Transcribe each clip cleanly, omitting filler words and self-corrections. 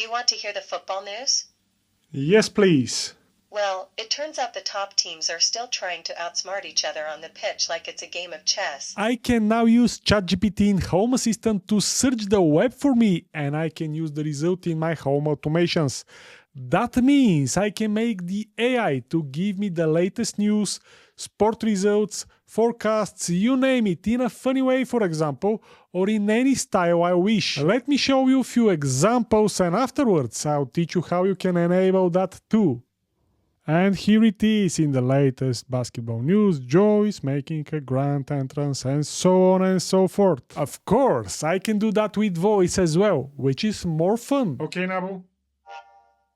you want to hear the football news? Yes, please. Well, it turns out the top teams are still trying to outsmart each other on the pitch like it's a game of chess. I can now use ChatGPT in Home Assistant to search the web for me, and I can use the result in my home automations. That means I can make the AI to give me the latest news, sport results, forecasts, you name it, in a funny way, for example, or in any style I wish. Let me show you a few examples, and afterwards I'll teach you how you can enable that too. And here it is in the latest basketball news. Joe is making a grand entrance, and so on and so forth. Of course, I can do that with voice as well, which is more fun. Okay, Nabu.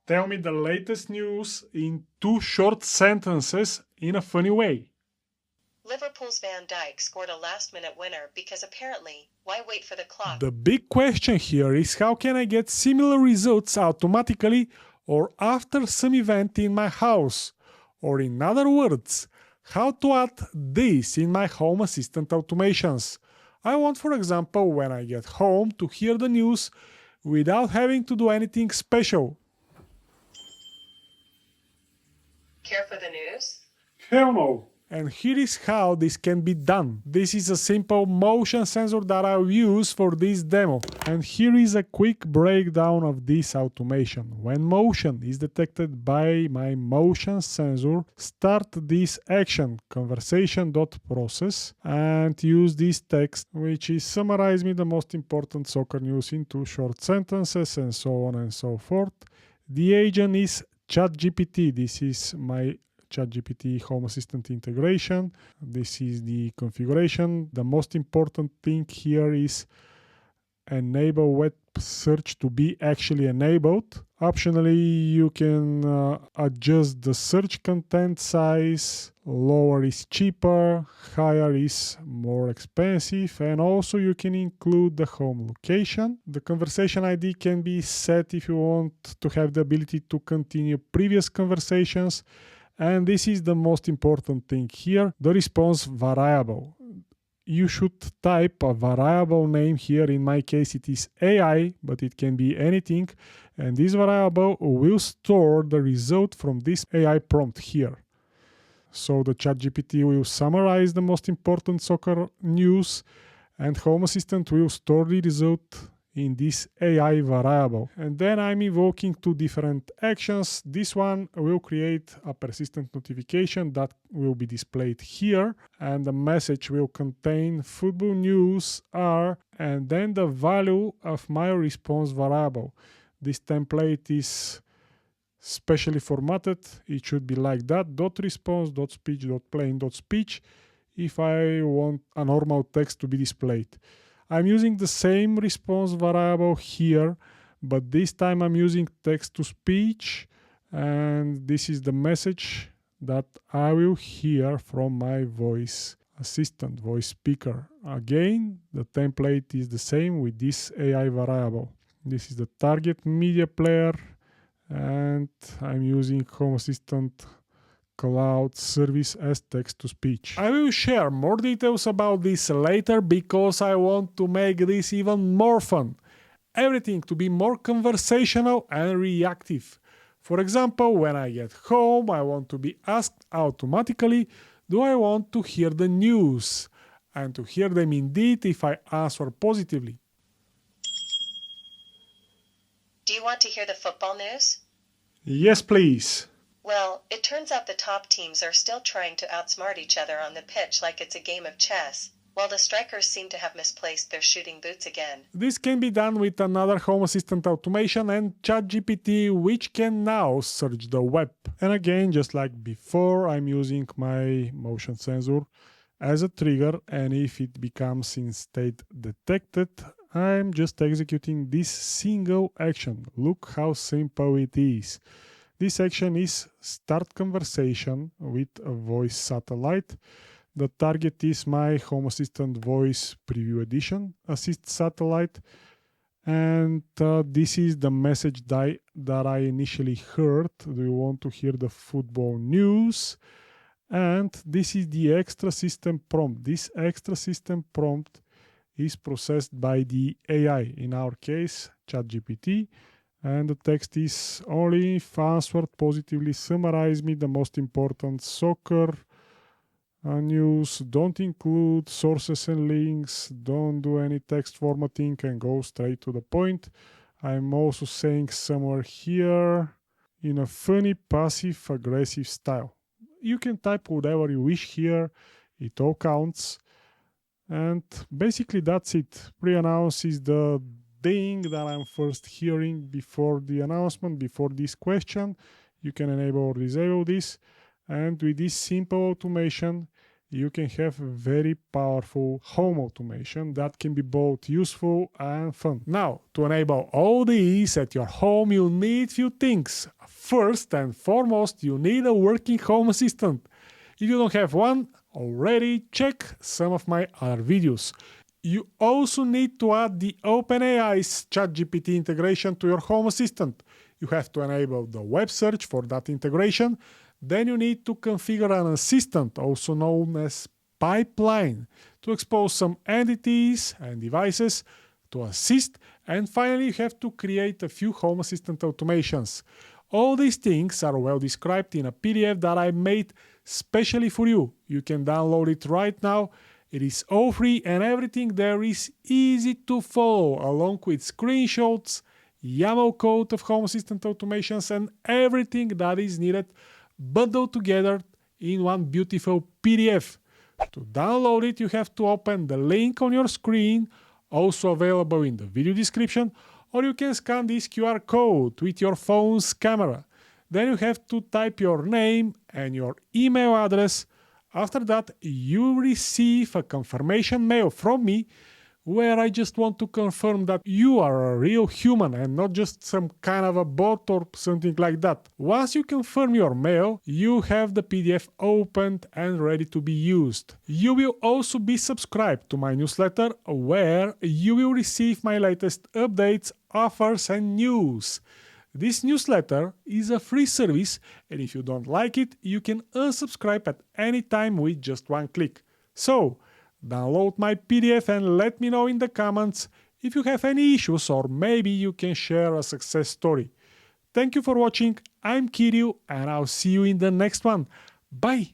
Tell me the latest news in 2 short sentences in a funny way. Liverpool's Van Dijk scored a last-minute winner because apparently, why wait for the clock? The big question here is how can I get similar results automatically or after some event in my house? Or in other words, how to add this in my Home Assistant automations. I want, for example, when I get home to hear the news without having to do anything special. Care for the news? Hell no! And here is how this can be done. This is a simple motion sensor that I'll use for this demo. And here is a quick breakdown of this automation. When motion is detected by my motion sensor, start this action, conversation.process, and use this text, which is summarize me the most important soccer news in 2 short sentences, and so on and so forth. The agent is ChatGPT. This is my ChatGPT Home Assistant integration. This is the configuration. The most important thing here is enable web search to be actually enabled. Optionally, you can adjust the search content size. Lower is cheaper, higher is more expensive, and also you can include the home location. The conversation ID can be set if you want to have the ability to continue previous conversations. And this is the most important thing here, the response variable. You should type a variable name here. In my case, it is AI, but it can be anything. And this variable will store the result from this AI prompt here. So the ChatGPT will summarize the most important soccer news, and Home Assistant will store the result in this AI variable. And then I'm invoking 2 different actions. This one will create a persistent notification that will be displayed here, and the message will contain football news are, and then the value of my response variable. This template is specially formatted. It should be like that, .response, .speech, .plain, .speech, if I want a normal text to be displayed. I'm using the same response variable here, but this time I'm using text to speech, and this is the message that I will hear from my voice assistant, voice speaker. Again, the template is the same with this AI variable. This is the target media player, and I'm using Home Assistant Cloud Service as text-to-speech. I will share more details about this later because I want to make this even more fun. Everything to be more conversational and reactive. For example, when I get home, I want to be asked automatically, do I want to hear the news? And to hear them indeed if I answer positively. Do you want to hear the football news? Yes, please. Well, it turns out the top teams are still trying to outsmart each other on the pitch like it's a game of chess, while the strikers seem to have misplaced their shooting boots again. This can be done with another Home Assistant automation and ChatGPT, which can now search the web. And again, just like before, I'm using my motion sensor as a trigger, and if it becomes in state detected, I'm just executing this single action. Look how simple it is. This action is start conversation with a voice satellite. The target is my Home Assistant Voice Preview Edition Assist satellite. And this is the message that I initially heard. Do you want to hear the football news? And this is the extra system prompt. This extra system prompt is processed by the AI, in our case, ChatGPT. And the text is only if answered positively, summarize me the most important soccer news. Don't include sources and links. Don't do any text formatting and go straight to the point. I'm also saying somewhere here in a funny passive aggressive style. You can type whatever you wish here. It all counts. And basically that's it. Pre-announce is the thing that I'm first hearing before the announcement, before this question. You can enable or disable this. And with this simple automation, you can have a very powerful home automation that can be both useful and fun. Now, to enable all these at your home, you'll need few things. First and foremost, you need a working home assistant. If you don't have one already, check some of my other videos. You also need to add the OpenAI's ChatGPT integration to your home assistant. You have to enable the web search for that integration. Then you need to configure an assistant, also known as pipeline, to expose some entities and devices to assist. And finally, you have to create a few home assistant automations. All these things are well described in a PDF that I made specially for you. You can download it right now. It is all free and everything there is easy to follow, along with screenshots, YAML code of home assistant automations, and everything that is needed bundled together in one beautiful PDF. To download it, you have to open the link on your screen, also available in the video description, or you can scan this QR code with your phone's camera. Then you have to type your name and your email address. After that, you receive a confirmation mail from me where I just want to confirm that you are a real human and not just some kind of a bot or something like that. Once you confirm your mail, you have the PDF opened and ready to be used. You will also be subscribed to my newsletter where you will receive my latest updates, offers and news. This newsletter is a free service, and if you don't like it, you can unsubscribe at any time with just one click. So, download my PDF and let me know in the comments if you have any issues or maybe you can share a success story. Thank you for watching. I'm Kirill and I'll see you in the next one. Bye!